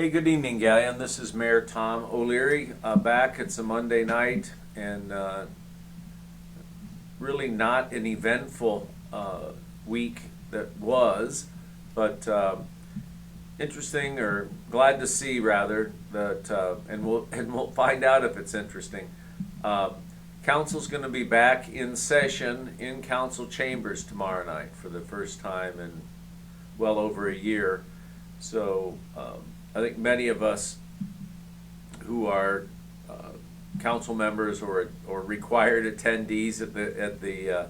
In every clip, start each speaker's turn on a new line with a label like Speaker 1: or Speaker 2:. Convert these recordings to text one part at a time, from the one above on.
Speaker 1: Hey, good evening, Galleon. This is Mayor Tom O'Leary back. It's a Monday night and really not an eventful week that was, but interesting, or glad to see rather, that and we'll find out if it's interesting. Council's going to be back in session in council chambers tomorrow night for the first time in well over a year. So I think many of us who are council members or required attendees at the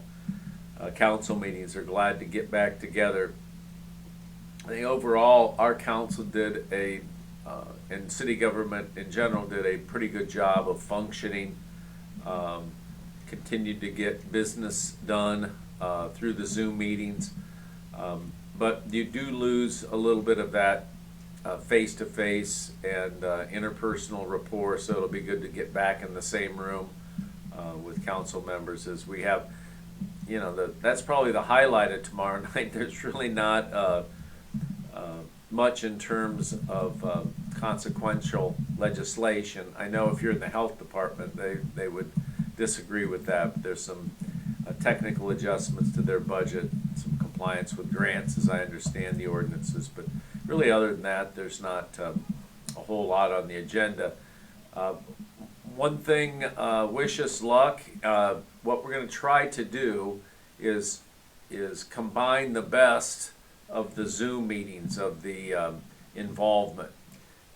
Speaker 1: council meetings are glad to get back together. I think overall our council did and city government in general did a pretty good job of functioning. Continued to get business done through the Zoom meetings, but you do lose a little bit of that face-to-face and interpersonal rapport, so it'll be good to get back in the same room with council members as we have. You know, that's probably the highlight of tomorrow night. There's really not much in terms of consequential legislation. I know if you're in the health department, they would disagree with that, but there's some technical adjustments to their budget, some compliance with grants as I understand the ordinances, but really other than that there's not a whole lot on the agenda. One thing, wish us luck. What we're going to try to do is combine the best of the Zoom meetings, of the involvement.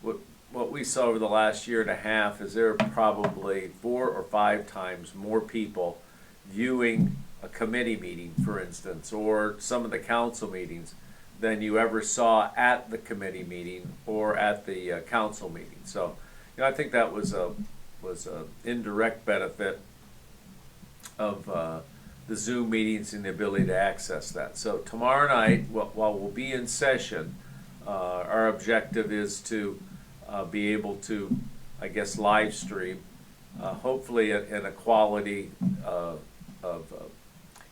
Speaker 1: What we saw over the last year and a half is there are probably 4 or 5 times more people viewing a committee meeting, for instance, or some of the council meetings than you ever saw at the committee meeting or at the council meeting. So, you know, I think that was a indirect benefit of the Zoom meetings and the ability to access that. So tomorrow night, while we'll be in session, our objective is to be able to, I guess, live stream, hopefully in a quality of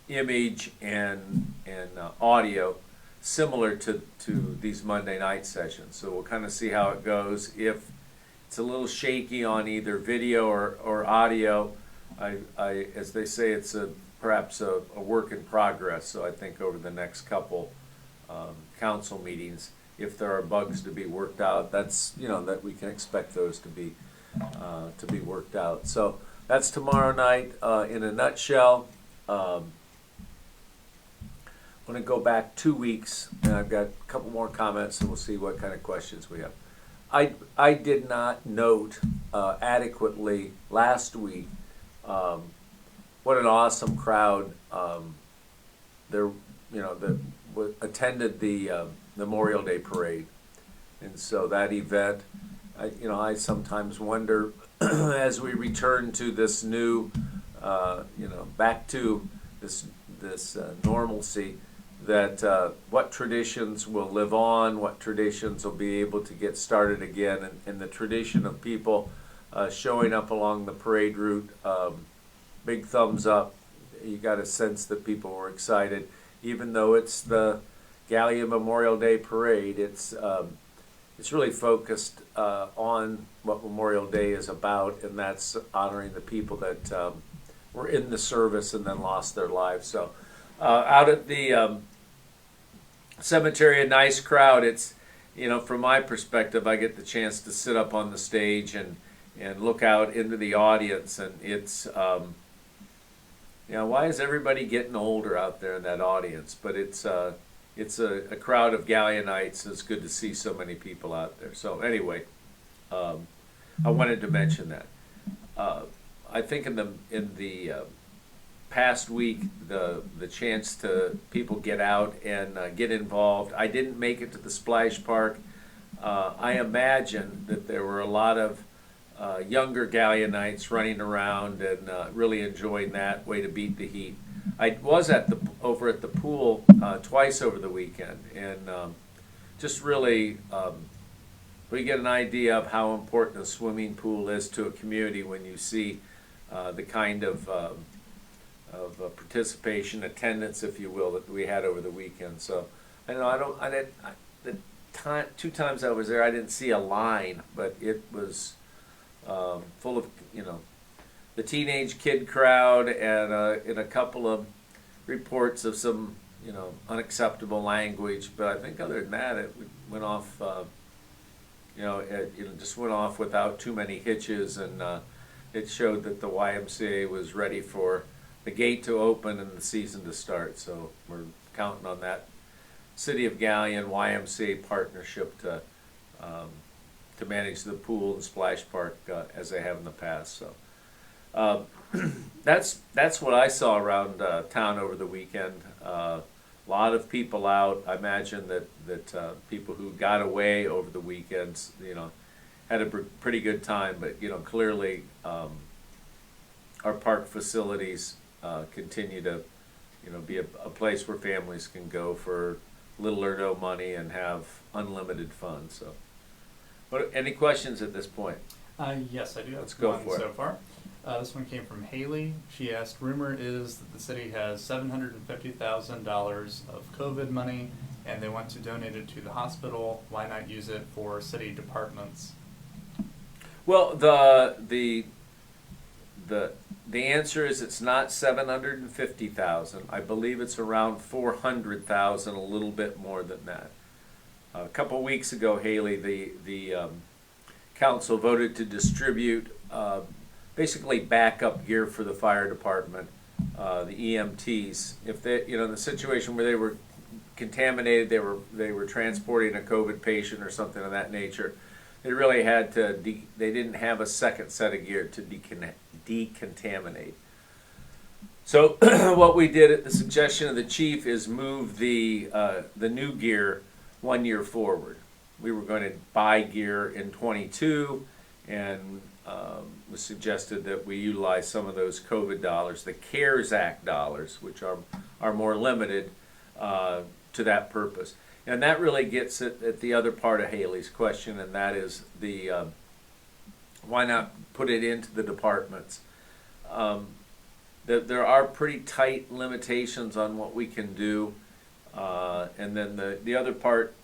Speaker 1: image and audio similar to these Monday night sessions. So we'll kind of see how it goes. If it's a little shaky on either video or audio, I as they say, it's perhaps a work in progress. So I think over the next couple council meetings, if there are bugs to be worked out, that's, you know, that we can expect those to be worked out. So that's tomorrow night in a nutshell. I'm going to go back 2 weeks, and I've got a couple more comments, and we'll see what kind of questions we have. I did not note adequately last week what an awesome crowd there, you know, that attended the Memorial Day Parade, and so that event, I sometimes wonder as we return to this new, back to this normalcy, that what traditions will live on, what traditions will be able to get started again, and the tradition of people showing up along the parade route, big thumbs up. You got a sense that people were excited, even though it's the Gallia Memorial Day Parade. It's really focused on what Memorial Day is about, and that's honoring the people that were in the service and then lost their lives. So out at the cemetery, a nice crowd. It's, you know, from my perspective, I get the chance to sit up on the stage and look out into the audience, and it's why is everybody getting older out there in that audience? But it's a crowd of Gallianites. It's good to see so many people out there. So anyway, I wanted to mention that. I think in the past week, the chance to people get out and get involved. I didn't make it to the splash park. I imagine that there were a lot of younger Gallianites running around and really enjoying that, way to beat the heat. I was over at the pool twice over the weekend, and just really we get an idea of how important a swimming pool is to a community when you see the kind of participation, attendance, if you will, that we had over the weekend. So I know two times I was there, I didn't see a line, but it was full of, the teenage kid crowd, and in a couple of reports of some, unacceptable language. But I think other than that, it went off, it just went off without too many hitches, and it showed that the YMCA was ready for the gate to open and the season to start. So we're counting on that City of Galion YMCA partnership to manage the pool and splash park as they have in the past. So that's what I saw around town over the weekend. A lot of people out. I imagine that people who got away over the weekends, had a pretty good time. But clearly, our park facilities continue to, be a place where families can go for little or no money and have unlimited fun. So, any questions at this point?
Speaker 2: Yes, I do have
Speaker 1: Let's go
Speaker 2: one
Speaker 1: for it.
Speaker 2: so far. This one came from Haley. She asked, rumor is that the city has $750,000 of COVID money and they want to donate it to the hospital. Why not use it for city departments?
Speaker 1: Well, the answer is it's not 750,000. I believe it's around 400,000, a little bit more than that. A couple weeks ago, Haley, the council voted to distribute basically backup gear for the fire department, the EMTs. If they, in the situation where they were contaminated, they were transporting a COVID patient or something of that nature, they really had to. They didn't have a second set of gear to decontaminate. So what we did at the suggestion of the chief is move the new gear 1 year forward. We were going to buy gear in 22, and was suggested that we utilize some of those COVID dollars, the CARES Act dollars, which are more limited to that purpose. And that really gets at the other part of Haley's question, and that is the why not put it into the departments? There are pretty tight limitations on what we can do, and then the other part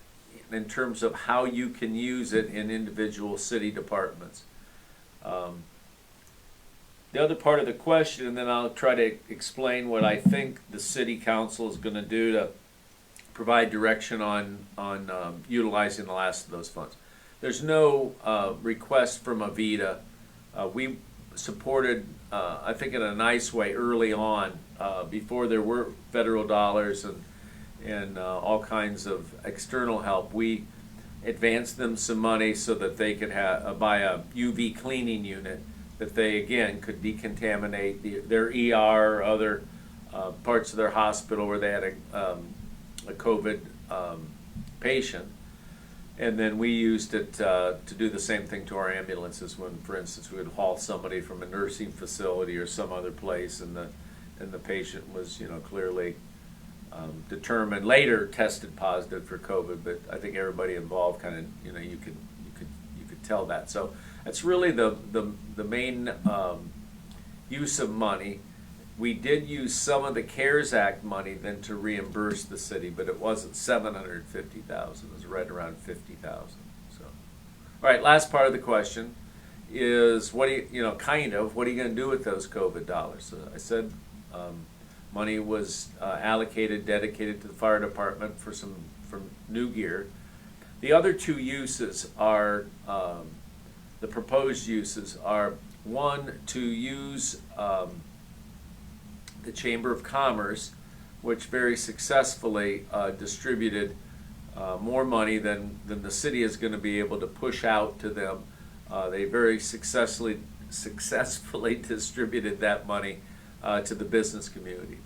Speaker 1: in terms of how you can use it in individual city departments. The other part of the question, and then I'll try to explain what I think the city council is going to do to provide direction on utilizing the last of those funds. There's no request from Avita. We supported, I think in a nice way early on, before there were federal dollars and all kinds of external help. We advanced them some money so that they could buy a UV cleaning unit that they, again, could decontaminate their ER or other parts of their hospital where they had a COVID patient. And then we used it to do the same thing to our ambulances when, for instance, we would haul somebody from a nursing facility or some other place, and the patient was, clearly determined, later tested positive for COVID. But I think everybody involved kind of, you could tell that. So that's really the main use of money. We did use some of the CARES Act money then to reimburse the city, but it wasn't $750,000. It was right around $50,000. So, all right. Last part of the question is what are you going to do with those COVID dollars? So I said money was allocated, dedicated to the fire department for new gear. The other two uses are the proposed uses are one, to use the Chamber of Commerce, which very successfully distributed more money than the city is going to be able to push out to them. They very successfully distributed that money to the business community.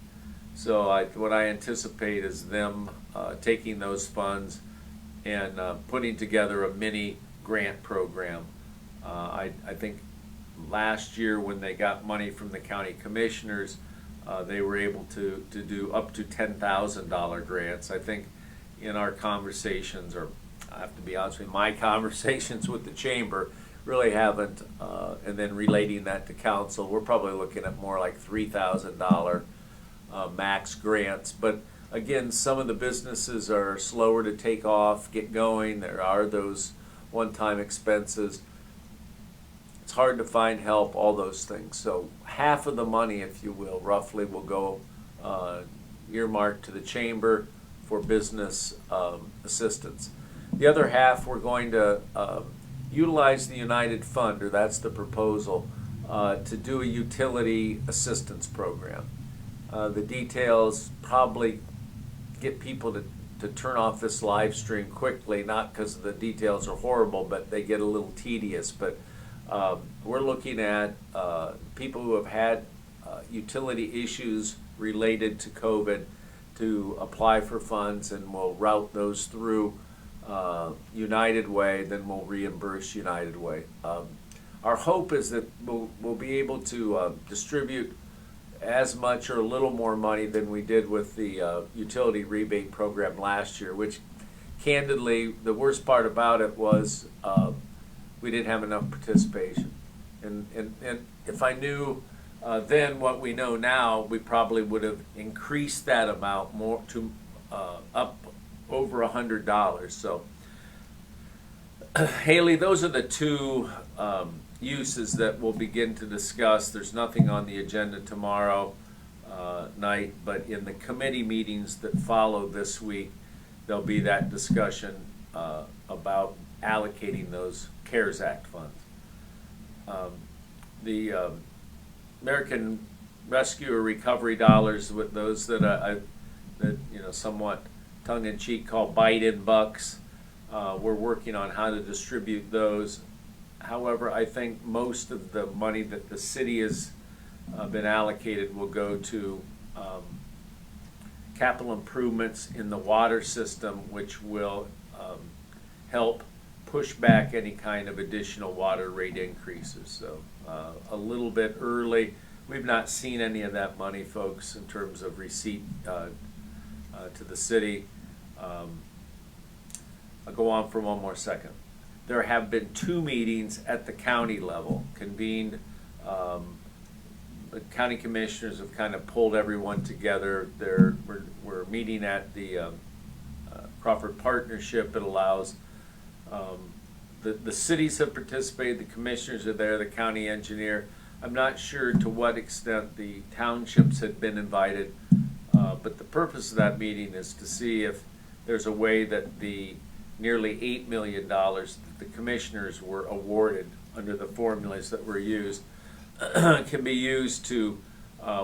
Speaker 1: So what I anticipate is them taking those funds and putting together a mini grant program. I think last year when they got money from the county commissioners, they were able to do up to $10,000 grants. I think in our conversations, or I have to be honest with you, my conversations with the chamber really haven't, and then relating that to council, we're probably looking at more like $3,000 max grants. But again, some of the businesses are slower to take off, get going. There are those one-time expenses. It's hard to find help, all those things. So half of the money, if you will, roughly will go earmarked to the chamber for business assistance. The other half, we're going to utilize the United Fund, or that's the proposal, to do a utility assistance program. The details probably get people to turn off this live stream quickly, not because the details are horrible, but they get a little tedious. But we're looking at people who have had utility issues related to COVID to apply for funds, and we'll route those through United Way, then we'll reimburse United Way. Our hope is that we'll be able to distribute as much or a little more money than we did with the utility rebate program last year, which candidly, the worst part about it was we didn't have enough participation. And if I knew then what we know now, we probably would have increased that amount more to up over $100. So, Haley, those are the two uses that we'll begin to discuss. There's nothing on the agenda tomorrow night, but in the committee meetings that follow this week, there'll be that discussion about allocating those CARES Act funds. The American Rescue Recovery dollars, with those that somewhat tongue-in-cheek call bite-in bucks, we're working on how to distribute those. However, I think most of the money that the city has been allocated will go to capital improvements in the water system, which will help push back any kind of additional water rate increases. So a little bit early. We've not seen any of that money, folks, in terms of receipt to the city. I'll go on for one more second. There have been 2 meetings at the county level convened. The county commissioners have kind of pulled everyone together. We're meeting at the Crawford Partnership. It allows the cities have participated, the commissioners are there, the county engineer. I'm not sure to what extent the townships had been invited, but the purpose of that meeting is to see if there's a way that the nearly $8 million that the commissioners were awarded under the formulas that were used can be used to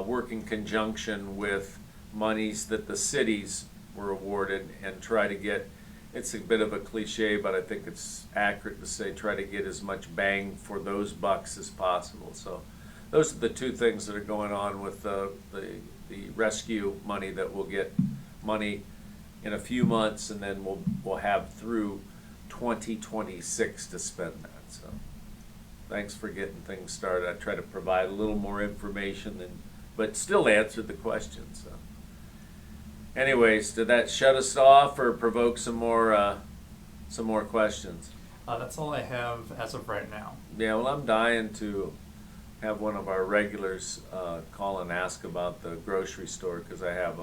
Speaker 1: work in conjunction with monies that the cities were awarded and try to get, it's a bit of a cliche, but I think it's accurate to say try to get as much bang for those bucks as possible. So those are the 2 things that are going on with the rescue money, that we'll get money in a few months, and then we'll have through 2026 to spend that. So thanks for getting things started. I try to provide a little more information, but still answer the questions. So anyways, did that shut us off or provoke some more questions?
Speaker 2: That's all I have as of right now.
Speaker 1: Yeah, well, I'm dying to have one of our regulars call and ask about the grocery store, because I have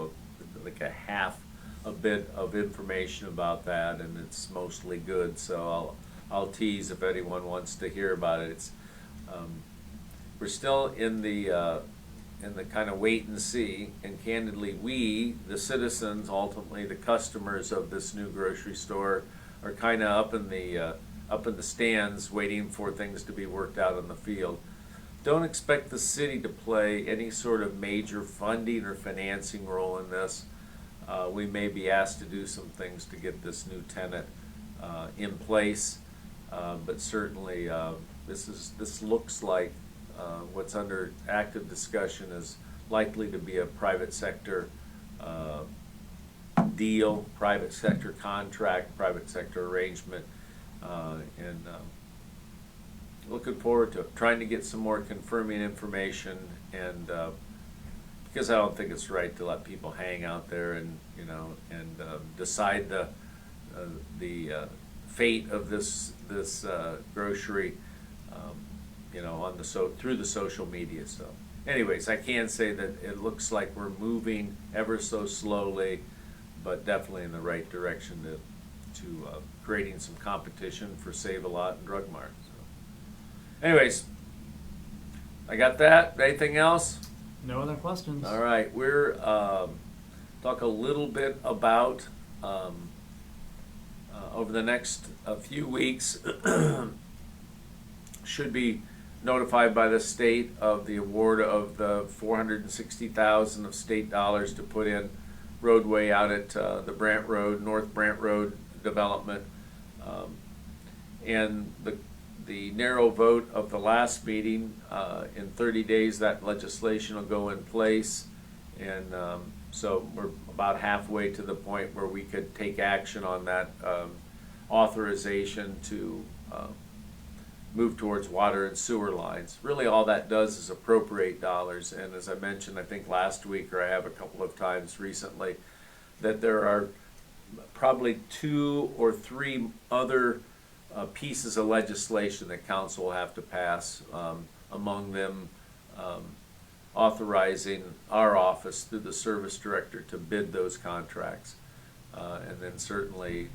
Speaker 1: a bit of information about that, and it's mostly good. So I'll tease if anyone wants to hear about it. It's we're still in the kind of wait and see, and candidly, we, the citizens, ultimately the customers of this new grocery store, are kind of up in the stands waiting for things to be worked out in the field. Don't expect the city to play any sort of major funding or financing role in this. We may be asked to do some things to get this new tenant in place, but certainly this looks like what's under active discussion is likely to be a private sector deal, private sector contract, private sector arrangement, and looking forward to it. Trying to get some more confirming information, and because I don't think it's right to let people hang out there and decide the fate of this grocery, through the social media. So anyways, I can say that it looks like we're moving ever so slowly, but definitely in the right direction to creating some competition for Save-A-Lot and Drug Mart. So. Anyways, I got that. Anything else?
Speaker 2: No other questions?
Speaker 1: All right, we're talk a little bit about over the next few weeks. Should be notified by the state of the award of the $460,000 of state dollars to put in roadway out at the Brant Road, North Brant Road development, and the narrow vote of the last meeting, in 30 days that legislation will go in place, and so we're about halfway to the point where we could take action on that authorization to move towards water and sewer lines. Really all that does is appropriate dollars, and as I mentioned I think last week, or I have a couple of times recently, that there are probably 2 or 3 other pieces of legislation that council will have to pass, among them authorizing our office through the service director to bid those contracts, and then certainly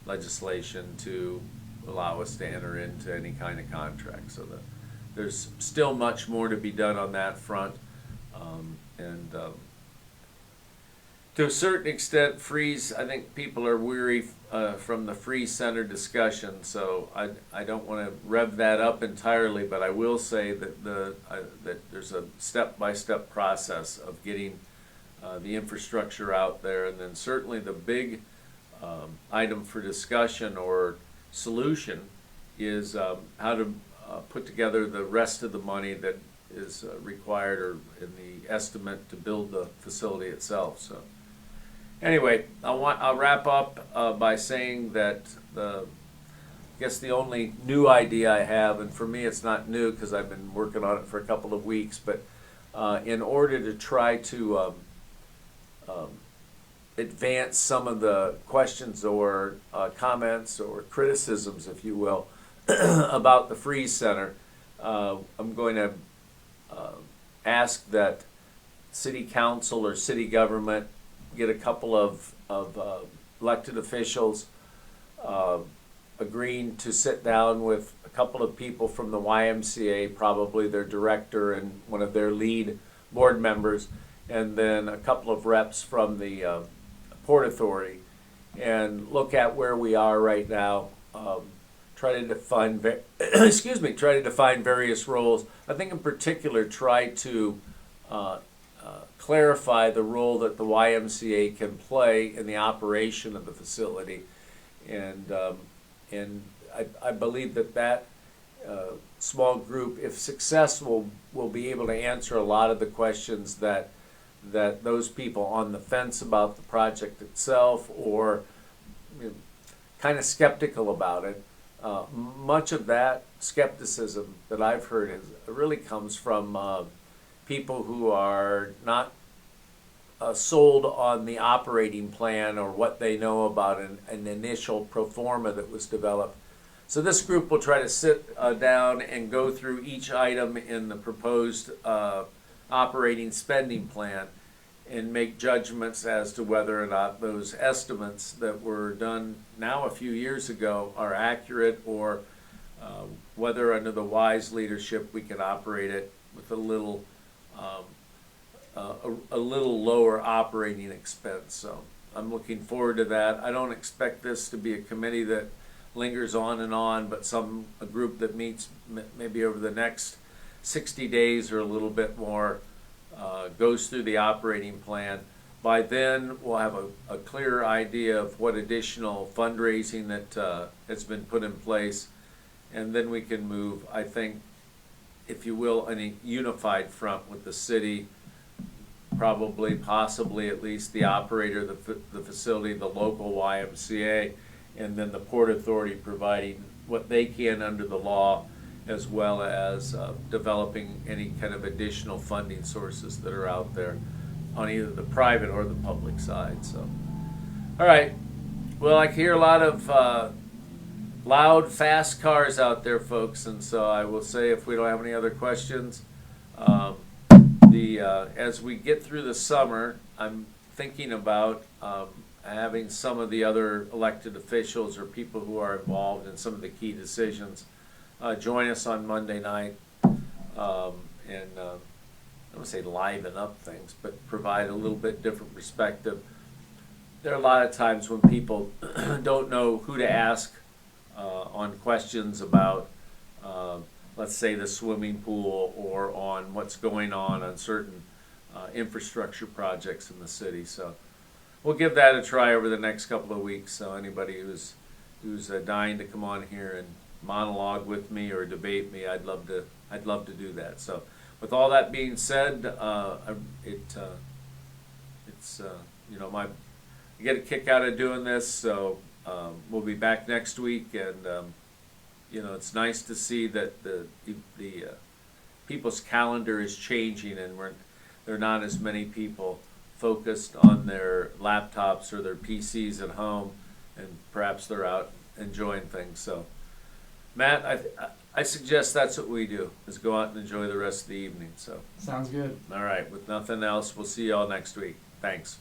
Speaker 1: legislation to allow us to enter into any kind of contract. So there's still much more to be done on that front, and to a certain extent, Freeze, I think people are weary from the Freeze Center discussion, so I don't want to rev that up entirely, but I will say that that there's a step-by-step process of getting the infrastructure out there, and then certainly the big item for discussion or solution is how to put together the rest of the money that is required or in the estimate to build the facility itself. So anyway, I'll wrap up by saying that I guess the only new idea I have, and for me it's not new because I've been working on it for a couple of weeks, but in order to try to advance some of the questions or comments or criticisms, if you will, about the Freeze Center, I'm going to ask that city council or city government get a couple of elected officials agreeing to sit down with a couple of people from the YMCA, probably their director and one of their lead board members, and then a couple of reps from the Port Authority, and look at where we are right now. Try to define, try to define various roles. I think in particular, try to clarify the role that the YMCA can play in the operation of the facility, and I believe that small group, if successful, will be able to answer a lot of the questions that those people on the fence about the project itself, or kind of skeptical about it. Much of that skepticism that I've heard really comes from people who are not sold on the operating plan or what they know about an initial pro forma that was developed. So this group will try to sit down and go through each item in the proposed operating spending plan and make judgments as to whether or not those estimates that were done now a few years ago are accurate, or whether under the WISE leadership we can operate it with a little lower operating expense. So I'm looking forward to that. I don't expect this to be a committee that lingers on, but a group that meets maybe over the next 60 days or a little bit more, goes through the operating plan. By then, we'll have a clearer idea of what additional fundraising that has been put in place, and then we can move, I think, if you will, on a unified front with the city, probably, possibly at least the operator, the facility, the local YMCA, and then the Port Authority providing what they can under the law, as well as developing any kind of additional funding sources that are out there on either the private or the public side. So, all right. Well, I hear a lot of loud, fast cars out there, folks, and so I will say, if we don't have any other questions, as we get through the summer, I'm thinking about having some of the other elected officials or people who are involved in some of the key decisions join us on Monday night, and I don't want to say liven up things, but provide a little bit different perspective. There are a lot of times when people don't know who to ask on questions about, let's say, the swimming pool, or on what's going on certain infrastructure projects in the city. So we'll give that a try over the next couple of weeks. So anybody who's dying to come on here and monologue with me or debate me, I'd love to do that. So with all that being said, it's you know, I get a kick out of doing this. So we'll be back next week, and you know, it's nice to see that the people's calendar is changing, and there are not as many people focused on their laptops or their PCs at home, and perhaps they're out enjoying things. So, Matt, I suggest that's what we do, is go out and enjoy the rest of the evening. So,
Speaker 2: Sounds good.
Speaker 1: all right, with nothing else, we'll see y'all next week. Thanks.